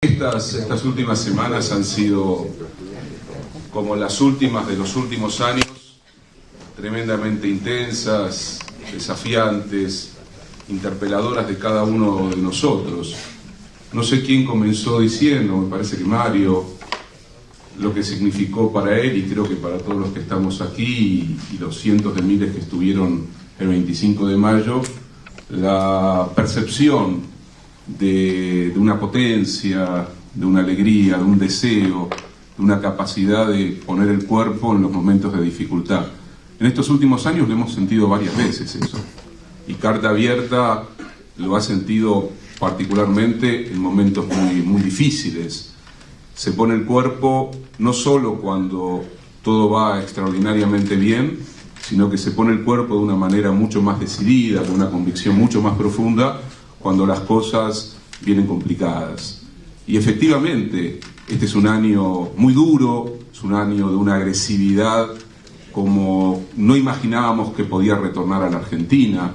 Estas últimas semanas han sido como las últimas de los últimos años, tremendamente intensas, desafiantes, interpeladoras de cada uno de nosotros. No sé quién comenzó diciendo, me parece que Mario, lo que significó para él y creo que para todos los que estamos aquí y los cientos de miles que estuvieron el 25 de mayo, la percepción de una potencia, de una alegría, de un deseo, de una capacidad de poner el cuerpo en los momentos de dificultad. En estos últimos años lo hemos sentido varias veces eso, y Carta Abierta lo ha sentido particularmente en momentos muy difíciles. Se pone el cuerpo no solo cuando todo va extraordinariamente bien, sino que se pone el cuerpo de una manera mucho más decidida, con una convicción mucho más profunda, cuando las cosas vienen complicadas. Y efectivamente, este es un año muy duro, es un año de una agresividad como no imaginábamos que podía retornar a la Argentina,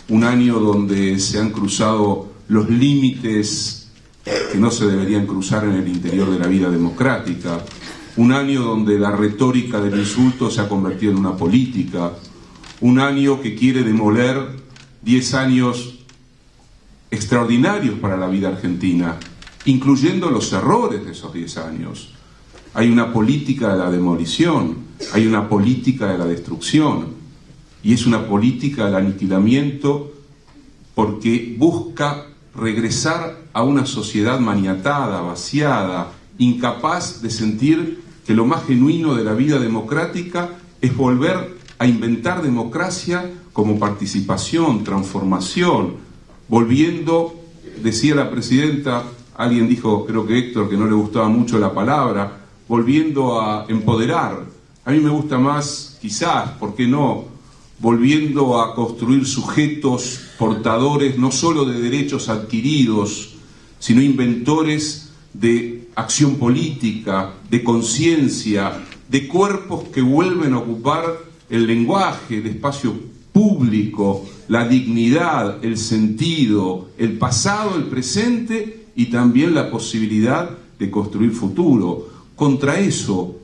un año donde se han cruzado los límites que no se deberían cruzar en el interior de la vida democrática, un año donde la retórica del insulto se ha convertido en una política, un año que quiere demoler 10 años extraordinarios para la vida argentina, incluyendo los errores de esos 10 años. Hay una política de la demolición, hay una política de la destrucción, y es una política del aniquilamiento porque busca regresar a una sociedad maniatada, vaciada, incapaz de sentir que lo más genuino de la vida democrática es volver a inventar democracia como participación, transformación, volviendo, decía la presidenta, alguien dijo, creo que Héctor, que no le gustaba mucho la palabra, volviendo a empoderar. A mí me gusta más, quizás, ¿por qué no?, volviendo a construir sujetos portadores no solo de derechos adquiridos, sino inventores de acción política, de conciencia, de cuerpos que vuelven a ocupar el lenguaje, el espacio público, la dignidad, el sentido, el pasado, el presente y también la posibilidad de construir futuro. Contra eso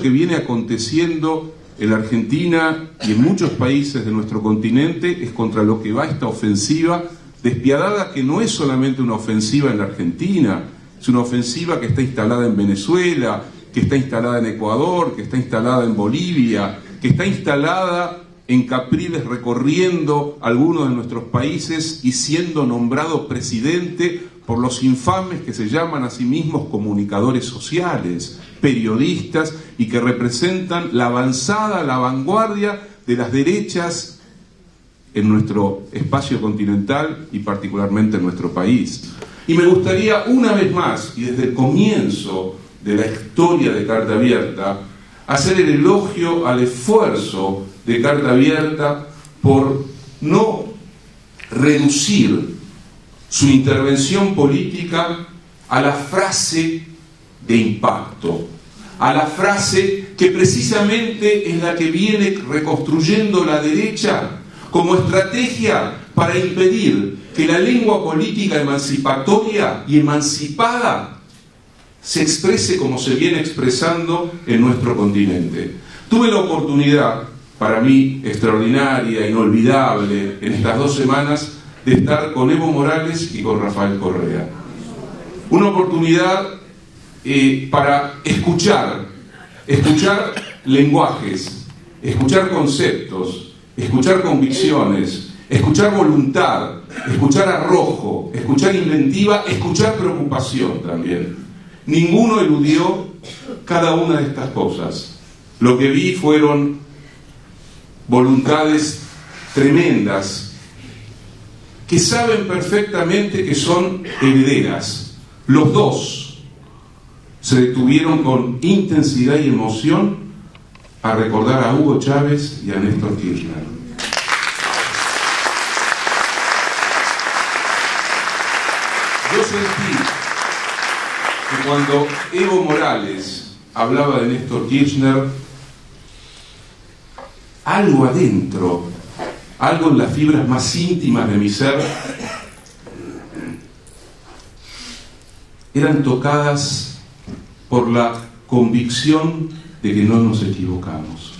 que viene aconteciendo en la Argentina y en muchos países de nuestro continente, es contra lo que va esta ofensiva despiadada, que no es solamente una ofensiva en la Argentina, es una ofensiva que está instalada en Venezuela, que está instalada en Ecuador, que está instalada en Bolivia, que está instalada en Capriles, recorriendo algunos de nuestros países y siendo nombrado presidente por los infames que se llaman a sí mismos comunicadores sociales, periodistas, y que representan la avanzada, la vanguardia de las derechas en nuestro espacio continental y particularmente en nuestro país. Y me gustaría una vez más, y desde el comienzo de la historia de Carta Abierta, hacer el elogio al esfuerzo de Carta Abierta por no reducir su intervención política a la frase de impacto, a la frase que precisamente es la que viene reconstruyendo la derecha como estrategia para impedir que la lengua política emancipatoria y emancipada se exprese como se viene expresando en nuestro continente. Tuve la oportunidad, para mí extraordinaria, inolvidable, en estas 2 semanas, de estar con Evo Morales y con Rafael Correa. Una oportunidad para escuchar lenguajes, escuchar conceptos, escuchar convicciones, escuchar voluntad, escuchar arrojo, escuchar inventiva, escuchar preocupación también. Ninguno eludió cada una de estas cosas. Lo que vi fueron voluntades tremendas que saben perfectamente que son herederas. Los dos se detuvieron con intensidad y emoción a recordar a Hugo Chávez y a Néstor Kirchner. Yo sentí que cuando Evo Morales hablaba de Néstor Kirchner, algo adentro, algo en las fibras más íntimas de mi ser, eran tocadas por la convicción de que no nos equivocamos.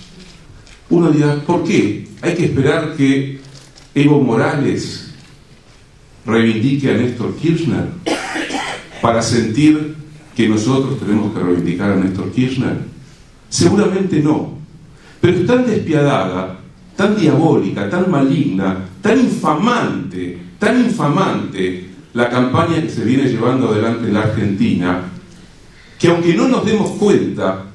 Uno dirá, ¿por qué? ¿Hay que esperar que Evo Morales reivindique a Néstor Kirchner para sentir que nosotros tenemos que reivindicar a Néstor Kirchner? Seguramente no. Pero es tan despiadada, tan diabólica, tan maligna, tan infamante la campaña que se viene llevando adelante en la Argentina, que aunque no nos demos cuenta,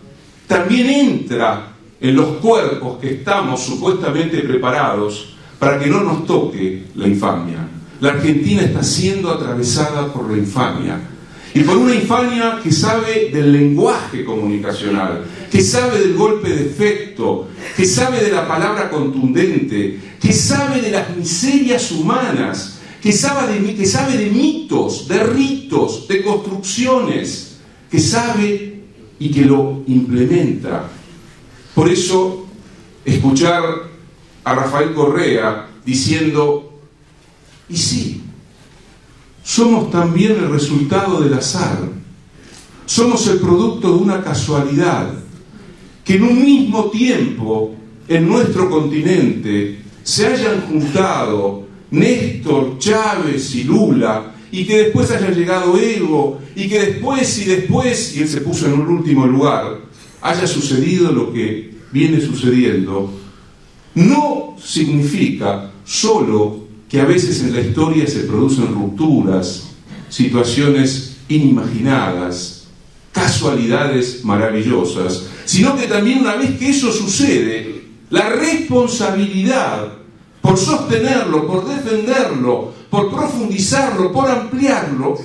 también entra en los cuerpos que estamos supuestamente preparados para que no nos toque la infamia. La Argentina está siendo atravesada por la infamia. Y por una infamia que sabe del lenguaje comunicacional, que sabe del golpe de efecto, que sabe de la palabra contundente, que sabe de las miserias humanas, que sabe de mitos, de ritos, de construcciones, que sabe y que lo implementa. Por eso, escuchar a Rafael Correa diciendo, y sí, somos también el resultado del azar, somos el producto de una casualidad, que en un mismo tiempo, en nuestro continente, se hayan juntado Néstor, Chávez y Lula, y que después haya llegado Evo, y que después, y él se puso en un último lugar, haya sucedido lo que viene sucediendo, no significa solo que a veces en la historia se producen rupturas, situaciones inimaginadas, casualidades maravillosas, sino que también una vez que eso sucede, la responsabilidad por sostenerlo, por defenderlo, por profundizarlo, por ampliarlo,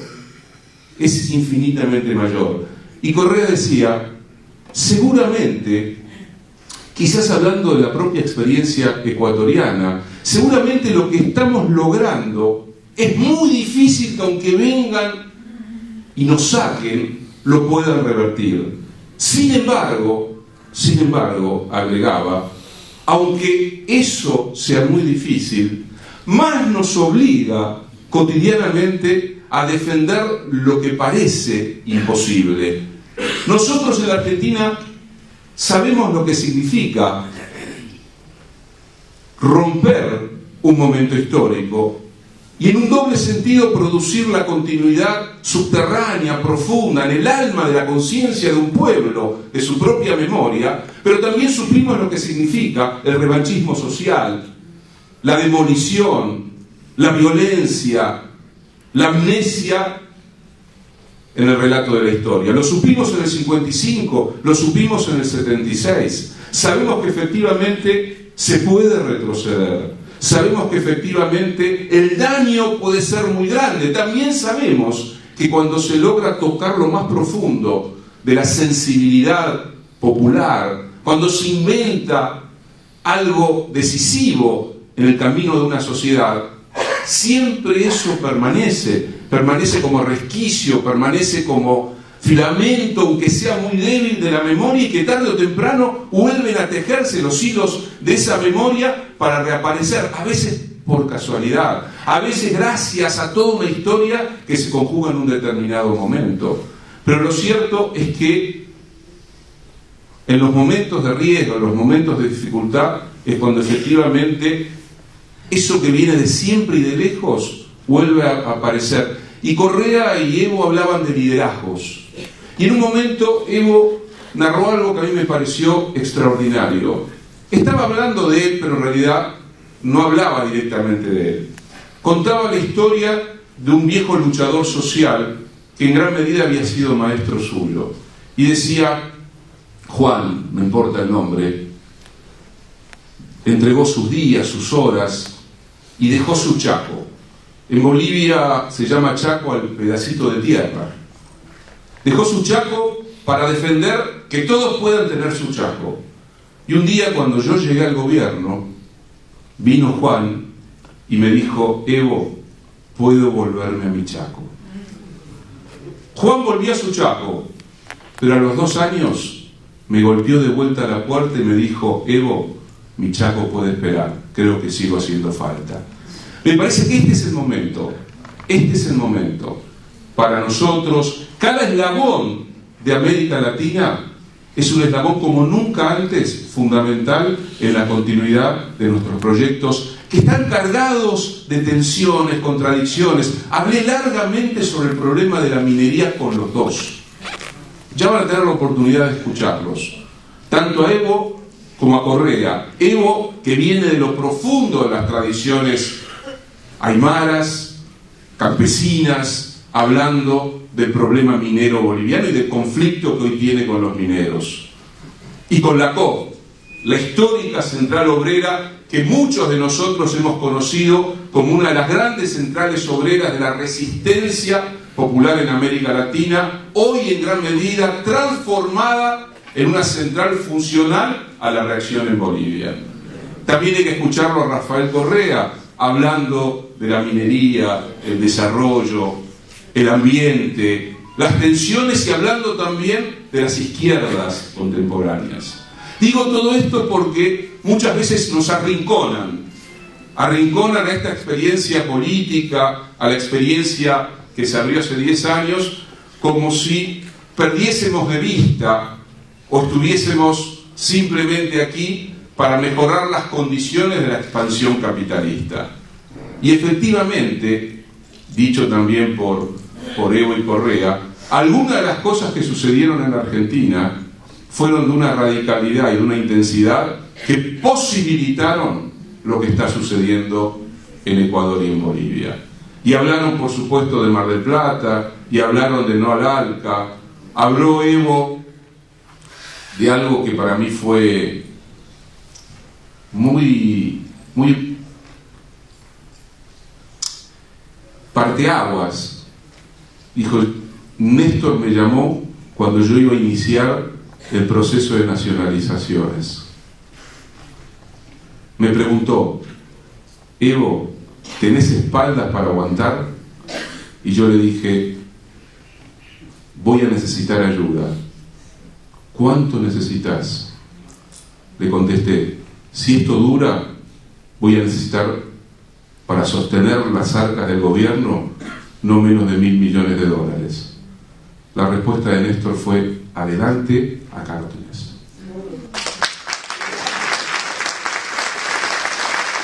es infinitamente mayor. Y Correa decía, seguramente, quizás hablando de la propia experiencia ecuatoriana, seguramente lo que estamos logrando es muy difícil que aunque vengan y nos saquen, lo puedan revertir. Sin embargo, agregaba, aunque eso sea muy difícil, más nos obliga cotidianamente a defender lo que parece imposible. Nosotros en la Argentina sabemos lo que significa romper un momento histórico y en un doble sentido producir la continuidad subterránea, profunda, en el alma de la conciencia de un pueblo, de su propia memoria, pero también supimos lo que significa el revanchismo social, la demolición, la violencia, la amnesia en el relato de la historia. Lo supimos en el 55, lo supimos en el 76. Sabemos que efectivamente se puede retroceder. Sabemos que efectivamente el daño puede ser muy grande. También sabemos que cuando se logra tocar lo más profundo de la sensibilidad popular, cuando se inventa algo decisivo en el camino de una sociedad, siempre eso permanece como resquicio, permanece como filamento, aunque sea muy débil, de la memoria, y que tarde o temprano vuelven a tejerse los hilos de esa memoria para reaparecer, a veces por casualidad, a veces gracias a toda una historia que se conjuga en un determinado momento. Pero lo cierto es que en los momentos de riesgo, en los momentos de dificultad, es cuando efectivamente eso que viene de siempre y de lejos vuelve a aparecer. Y Correa y Evo hablaban de liderazgos. Y en un momento Evo narró algo que a mí me pareció extraordinario. Estaba hablando de él, pero en realidad no hablaba directamente de él. Contaba la historia de un viejo luchador social que en gran medida había sido maestro suyo. Y decía, Juan, no importa el nombre, entregó sus días, sus horas y dejó su Chaco. En Bolivia se llama Chaco al pedacito de tierra. Dejó su Chaco para defender que todos puedan tener su Chaco. Y un día, cuando yo llegué al gobierno, vino Juan y me dijo, Evo, puedo volverme a mi Chaco. Juan volvió a su Chaco, pero a los 2 años me golpeó de vuelta a la puerta y me dijo, Evo, mi Chaco puede esperar, creo que sigo haciendo falta. Me parece que este es el momento para nosotros, Cada eslabón de América Latina es un eslabón como nunca antes fundamental en la continuidad de nuestros proyectos, que están cargados de tensiones, contradicciones. Hablé largamente sobre el problema de la minería con los dos. Ya van a tener la oportunidad de escucharlos, tanto a Evo como a Correa. Evo, que viene de lo profundo de las tradiciones aymaras, campesinas, hablando del problema minero boliviano y del conflicto que hoy tiene con los mineros. Y con la COP, la histórica central obrera que muchos de nosotros hemos conocido como una de las grandes centrales obreras de la resistencia popular en América Latina, hoy en gran medida transformada en una central funcional a la reacción en Bolivia. También hay que escucharlo a Rafael Correa hablando de la minería, el desarrollo, el ambiente, las tensiones y hablando también de las izquierdas contemporáneas. Digo todo esto porque muchas veces nos arrinconan a esta experiencia política, a la experiencia que se abrió hace 10 años, como si perdiésemos de vista o estuviésemos simplemente aquí para mejorar las condiciones de la expansión capitalista. Y efectivamente, dicho también por Evo y Correa, algunas de las cosas que sucedieron en la Argentina fueron de una radicalidad y de una intensidad que posibilitaron lo que está sucediendo en Ecuador y en Bolivia. Y hablaron, por supuesto, de Mar del Plata, y hablaron de No al Alca. Habló Evo de algo que para mí fue muy parteaguas. Dijo: Néstor me llamó cuando yo iba a iniciar el proceso de nacionalizaciones. Me preguntó: Evo, ¿tenés espaldas para aguantar? Y yo le dije: voy a necesitar ayuda. ¿Cuánto necesitas? Le contesté: si esto dura, voy a necesitar para sostener las arcas del gobierno no menos de $1.000 millones. La respuesta de Néstor fue: adelante, acá lo tenés.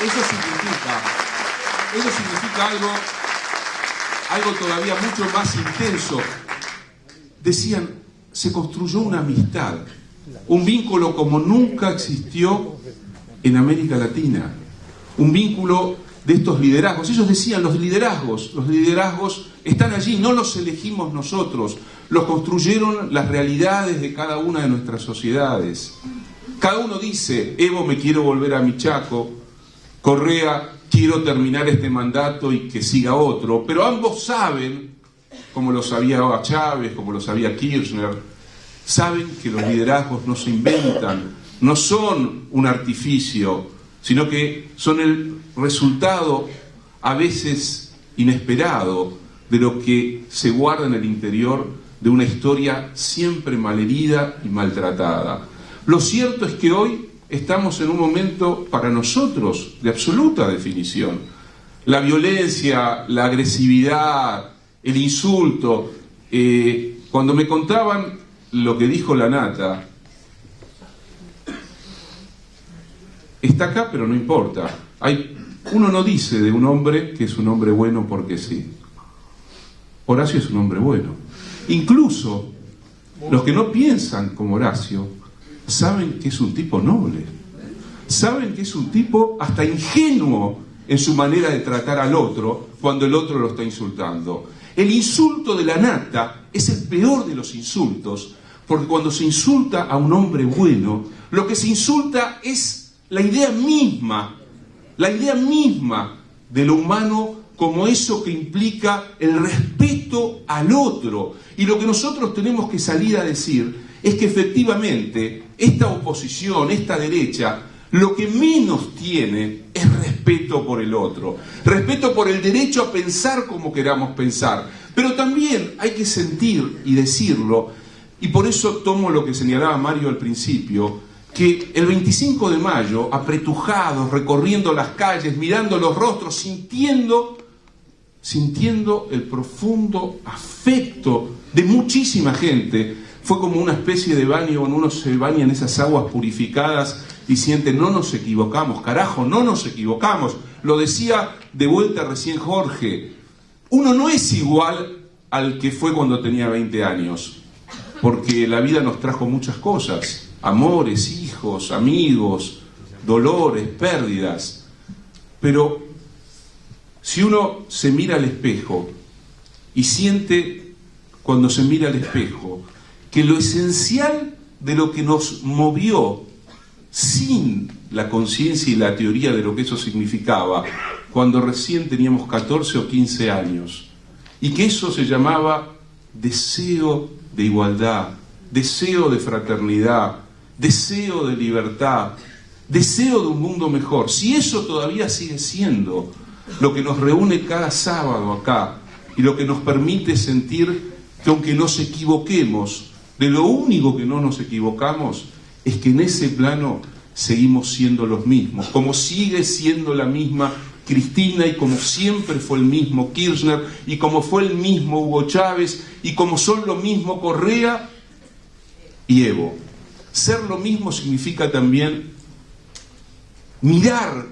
Eso significa algo todavía mucho más intenso. Decían, se construyó una amistad, un vínculo como nunca existió en América Latina, un vínculo de estos liderazgos. Ellos decían, los liderazgos están allí, no los elegimos nosotros, los construyeron las realidades de cada una de nuestras sociedades. Cada uno dice: Evo, me quiero volver a mi Chaco; Correa, quiero terminar este mandato y que siga otro. Pero ambos saben, como lo sabía Chávez, como lo sabía Kirchner, saben que los liderazgos no se inventan, no son un artificio, sino que son el resultado, a veces inesperado, de lo que se guarda en el interior de una historia siempre malherida y maltratada. Lo cierto es que hoy estamos en un momento para nosotros de absoluta definición. La violencia, la agresividad, el insulto. Cuando me contaban lo que dijo la Nata, está acá, pero no importa. Uno no dice de un hombre que es un hombre bueno porque sí. Horacio es un hombre bueno. Incluso los que no piensan como Horacio saben que es un tipo noble. Saben que es un tipo hasta ingenuo en su manera de tratar al otro cuando el otro lo está insultando. El insulto de la Nata es el peor de los insultos, porque cuando se insulta a un hombre bueno, lo que se insulta es la idea misma de lo humano, como eso que implica el respeto al otro. Y lo que nosotros tenemos que salir a decir es que efectivamente esta oposición, esta derecha, lo que menos tiene es respeto por el otro, respeto por el derecho a pensar como queramos pensar. Pero también hay que sentir y decirlo, y por eso tomo lo que señalaba Mario al principio, que el 25 de mayo, apretujados, recorriendo las calles, mirando los rostros, sintiendo sintiendo el profundo afecto de muchísima gente. Fue como una especie de baño, cuando uno se baña en esas aguas purificadas y siente, no nos equivocamos, carajo, no nos equivocamos. Lo decía de vuelta recién Jorge, uno no es igual al que fue cuando tenía 20 años, porque la vida nos trajo muchas cosas, amores, hijos, amigos, dolores, pérdidas. Pero si uno se mira al espejo y siente cuando se mira al espejo que lo esencial de lo que nos movió sin la conciencia y la teoría de lo que eso significaba, cuando recién teníamos 14 o 15 años, y que eso se llamaba deseo de igualdad, deseo de fraternidad, deseo de libertad, deseo de un mundo mejor, si eso todavía sigue siendo lo que nos reúne cada sábado acá y lo que nos permite sentir que aunque nos equivoquemos, de lo único que no nos equivocamos es que en ese plano seguimos siendo los mismos, como sigue siendo la misma Cristina y como siempre fue el mismo Kirchner y como fue el mismo Hugo Chávez y como son lo mismo Correa y Evo. Ser lo mismo significa también mirar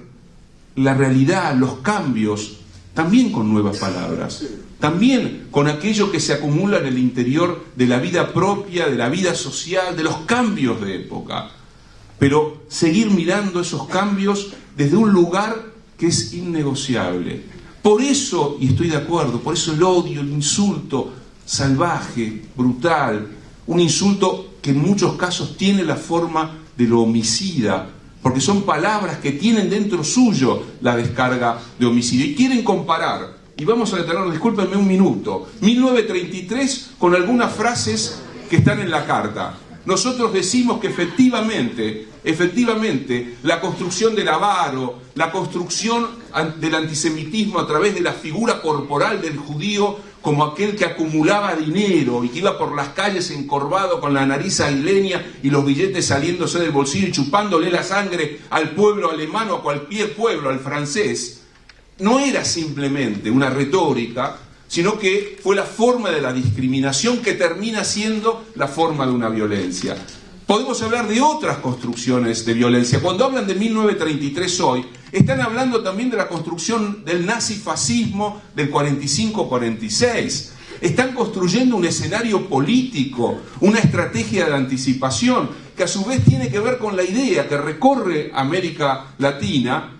la realidad, los cambios, también con nuevas palabras, también con aquello que se acumula en el interior de la vida propia, de la vida social, de los cambios de época. Pero seguir mirando esos cambios desde un lugar que es innegociable. Por eso, y estoy de acuerdo, por eso el odio, el insulto salvaje, brutal, un insulto que en muchos casos tiene la forma de lo homicida, porque son palabras que tienen dentro suyo la descarga de homicidio. Y quieren comparar, y vamos a detenernos, discúlpenme un minuto, 1933 con algunas frases que están en la carta. Nosotros decimos que efectivamente, la construcción del avaro, la construcción del antisemitismo a través de la figura corporal del judío como aquel que acumulaba dinero y que iba por las calles encorvado con la nariz aguileña y los billetes saliéndose del bolsillo y chupándole la sangre al pueblo alemán o a cualquier pueblo, al francés, no era simplemente una retórica, sino que fue la forma de la discriminación que termina siendo la forma de una violencia. Podemos hablar de otras construcciones de violencia. Cuando hablan de 1933 hoy, están hablando también de la construcción del nazifascismo del 45-46. Están construyendo un escenario político, una estrategia de anticipación, que a su vez tiene que ver con la idea que recorre América Latina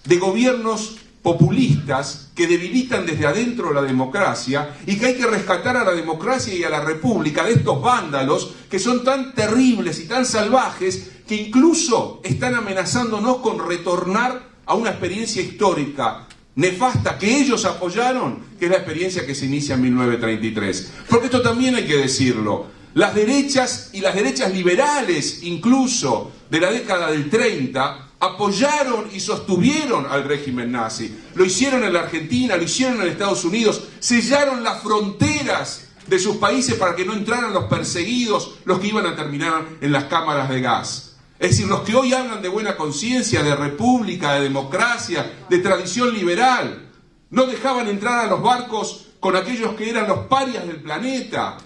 de gobiernos populistas que debilitan desde adentro la democracia y que hay que rescatar a la democracia y a la república de estos vándalos que son tan terribles y tan salvajes que incluso están amenazándonos con retornar a una experiencia histórica nefasta que ellos apoyaron, que es la experiencia que se inicia en 1933. Porque esto también hay que decirlo. Las derechas y las derechas liberales incluso de la década del 30 apoyaron y sostuvieron al régimen nazi. Lo hicieron en la Argentina, lo hicieron en Estados Unidos, sellaron las fronteras de sus países para que no entraran los perseguidos, los que iban a terminar en las cámaras de gas. Es decir, los que hoy hablan de buena conciencia, de república, de democracia, de tradición liberal, no dejaban entrar a los barcos con aquellos que eran los parias del planeta.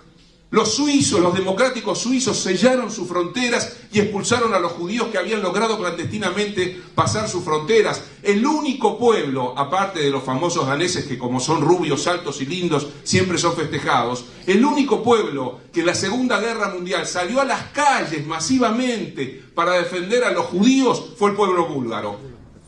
Los suizos, los democráticos suizos sellaron sus fronteras y expulsaron a los judíos que habían logrado clandestinamente pasar sus fronteras. El único pueblo, aparte de los famosos daneses que como son rubios, altos y lindos, siempre son festejados, el único pueblo que en la Segunda Guerra Mundial salió a las calles masivamente para defender a los judíos fue el pueblo búlgaro.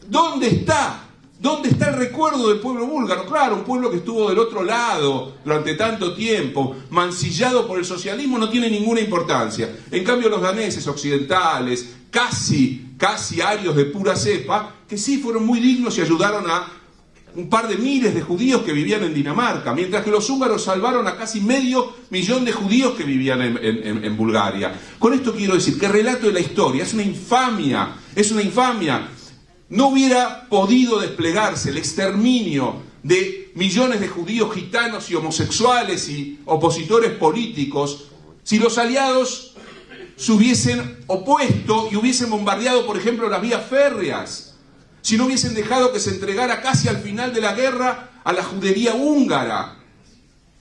¿Dónde está? ¿Dónde está el recuerdo del pueblo búlgaro? Claro, un pueblo que estuvo del otro lado durante tanto tiempo, mancillado por el socialismo, no tiene ninguna importancia. En cambio, los daneses occidentales, casi arios de pura cepa, que sí fueron muy dignos y ayudaron a un par de miles de judíos que vivían en Dinamarca, mientras que los húngaros salvaron a casi 500.000 de judíos que vivían en Bulgaria. Con esto quiero decir que el relato de la historia es una infamia, No hubiera podido desplegarse el exterminio de millones de judíos, gitanos y homosexuales y opositores políticos si los aliados se hubiesen opuesto y hubiesen bombardeado, por ejemplo, las vías férreas. si no hubiesen dejado que se entregara casi al final de la guerra a la judería húngara.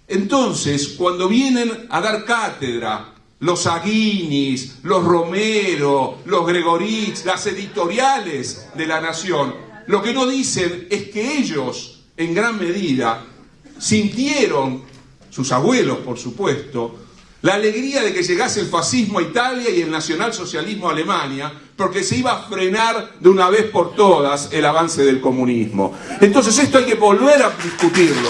Entonces, cuando vienen a dar cátedra los Aguinis, los Romero, los Gregorich, las editoriales de La Nación, lo que no dicen es que ellos, en gran medida, sintieron, sus abuelos por supuesto, la alegría de que llegase el fascismo a Italia y el nacionalsocialismo a Alemania, porque se iba a frenar de una vez por todas el avance del comunismo. Entonces esto hay que volver a discutirlo.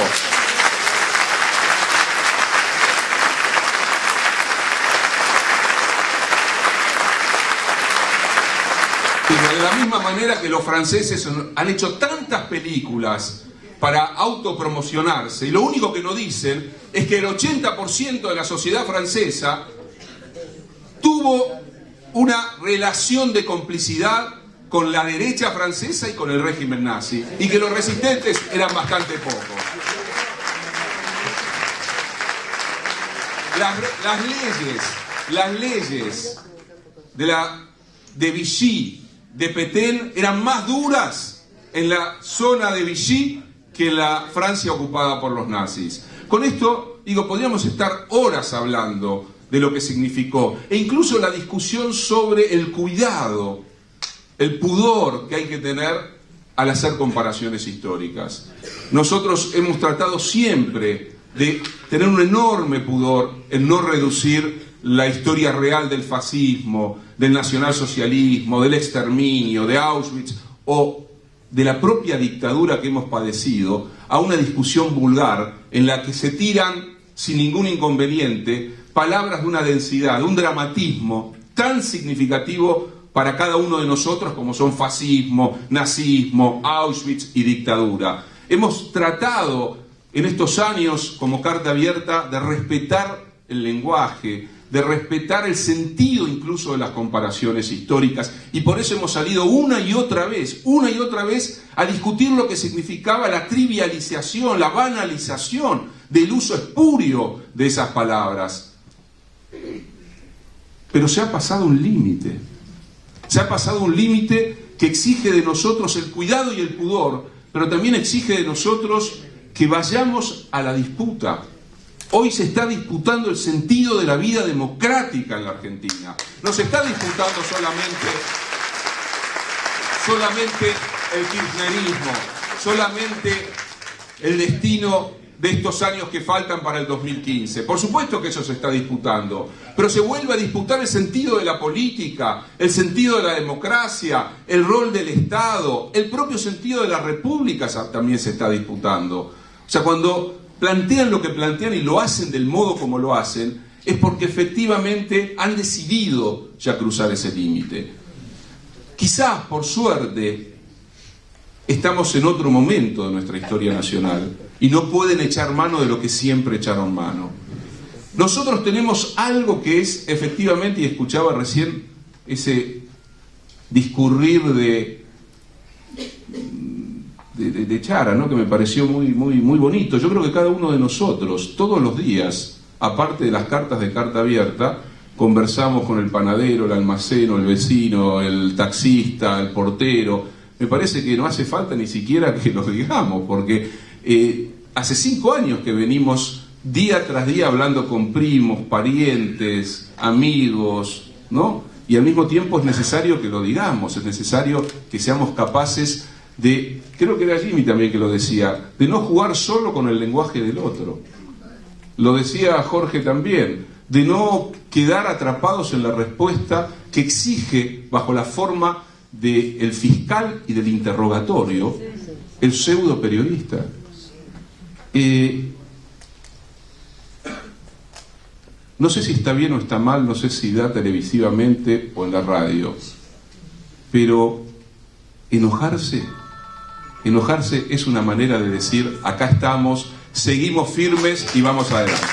Pero de la misma manera que los franceses han hecho tantas películas para autopromocionarse, y lo único que no dicen es que el 80% de la sociedad francesa tuvo una relación de complicidad con la derecha francesa y con el régimen nazi, y que los resistentes eran bastante pocos. Las leyes de Vichy, de Pétain, eran más duras en la zona de Vichy que en la Francia ocupada por los nazis. Con esto, digo, podríamos estar horas hablando de lo que significó, e incluso la discusión sobre el cuidado, el pudor que hay que tener al hacer comparaciones históricas. Nosotros hemos tratado siempre de tener un enorme pudor en no reducir la historia real del fascismo, del nacionalsocialismo, del exterminio, de Auschwitz o de la propia dictadura que hemos padecido a una discusión vulgar en la que se tiran sin ningún inconveniente palabras de una densidad, de un dramatismo tan significativo para cada uno de nosotros como son fascismo, nazismo, Auschwitz y dictadura. Hemos tratado en estos años como Carta Abierta de respetar el lenguaje, de respetar el sentido incluso de las comparaciones históricas, y por eso hemos salido una y otra vez a discutir lo que significaba la trivialización, la banalización del uso espurio de esas palabras. Pero se ha pasado un límite, que exige de nosotros el cuidado y el pudor, pero también exige de nosotros que vayamos a la disputa. Hoy se está disputando el sentido de la vida democrática en la Argentina. No se está disputando solamente el kirchnerismo, solamente el destino de estos años que faltan para el 2015. Por supuesto que eso se está disputando, pero se vuelve a disputar el sentido de la política, el sentido de la democracia, el rol del Estado, el propio sentido de la república también se está disputando. O sea, cuando plantean lo que plantean y lo hacen del modo como lo hacen, es porque efectivamente han decidido ya cruzar ese límite. Quizás, por suerte, estamos en otro momento de nuestra historia nacional y no pueden echar mano de lo que siempre echaron mano. Nosotros tenemos algo que es efectivamente, y escuchaba recién ese discurrir de Chara, ¿no?, que me pareció muy bonito. Yo creo que cada uno de nosotros, todos los días, aparte de las cartas de Carta Abierta, conversamos con el panadero, el almaceno, el vecino, el taxista, el portero. Me parece que no hace falta ni siquiera que lo digamos, porque hace 5 años que venimos día tras día hablando con primos, parientes, amigos, ¿no? Y al mismo tiempo es necesario que lo digamos, es necesario que seamos capaces de, creo que era Jimmy también que lo decía, de no jugar solo con el lenguaje del otro. Lo decía Jorge también, de no quedar atrapados en la respuesta que exige, bajo la forma del fiscal y del interrogatorio, el pseudo periodista. No sé si está bien o está mal, no sé si da televisivamente o en la radio, pero enojarse es una manera de decir, acá estamos, seguimos firmes y vamos adelante.